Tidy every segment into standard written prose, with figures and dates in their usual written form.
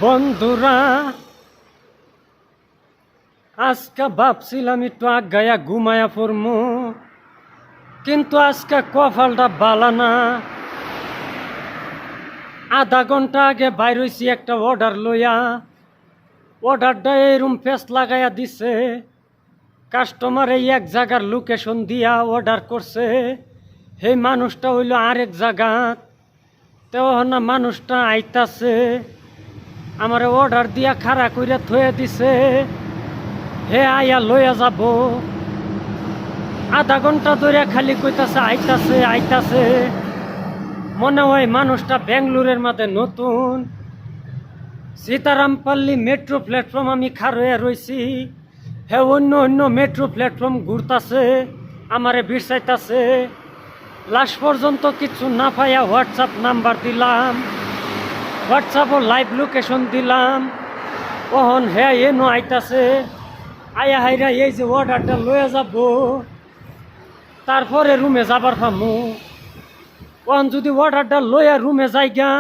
বন্ধুরা, আজকে ভাবছিলাম একটু আগায়া ঘুমায়া পড়মু, কিন্তু আজকে কপালটা বালা না। আধা ঘন্টা আগে বাইর হইছি একটা অর্ডার লইয়া। অর্ডারটা এরম ফেস লাগাইয়া দিছে। কাস্টমার এই এক জায়গার লোকেশন দিয়া অর্ডার করছে, সেই মানুষটা হইল আরেক জায়গা। তো না মানুষটা আইতাছে, আমার অর্ডার দিয়া খাড়া কইরা থয়ে দিছে, হে আয়া লইয়া যাব। আধা ঘন্টা ধরে খালি কইতাছে আইতাছে আইতাছে। মনে হয় মানুষটা বেঙ্গলোরের মধ্যে নতুন। সীতারামপল্লী মেট্রো প্ল্যাটফর্ম আমি খাড়া রইছি, হে অন্য অন্য মেট্রো প্ল্যাটফর্ম ঘুরতাছে, আমারে বিরসাইতাছে। লাস্ট পর্যন্ত কিছু না পাইয়া হোয়াটসঅ্যাপ নাম্বার দিলাম, হোয়াটসঅ্যাপও লাইভ লোকেশন দিলাম। ওহন হে এনো আইতাছে, আয়া হাইরা এই যে অর্ডারটা লয়ে যাব, তারপরে রুমে যাবার পামু। ওহন যদি অর্ডারটা লইয়া রুমে যাইগা,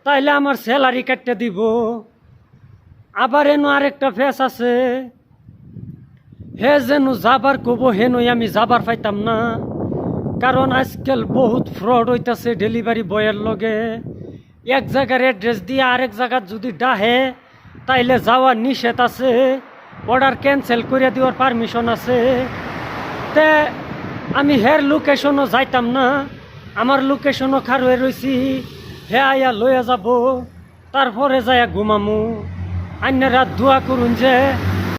তাইলে আমার স্যালারি কাটতে দিব। আবার এনো আরেকটা ফেস আছে, হে যেন যাবার কব হেনই আমি যাবার পাইতাম না। কারণ আজকাল বহুত ফ্রড হইতাছে ডেলিভারি বয়ের লগে। এক জায়গার অ্যাড্রেস দিয়ে আরেক জায়গার যদি ডাহে, তাইলে যাওয়ার নিষেধ আছে, অর্ডার ক্যান্সেল করে দেওয়ার পারমিশন আছে। তে আমি হের লোকেশনও যাইতাম না, আমার লোকেশনও খার হয়ে রয়েছি। হে আয়া লইয়া যাব, তারপরে যাইয়া ঘুমামু। আন্যরা দোয়া করুন যে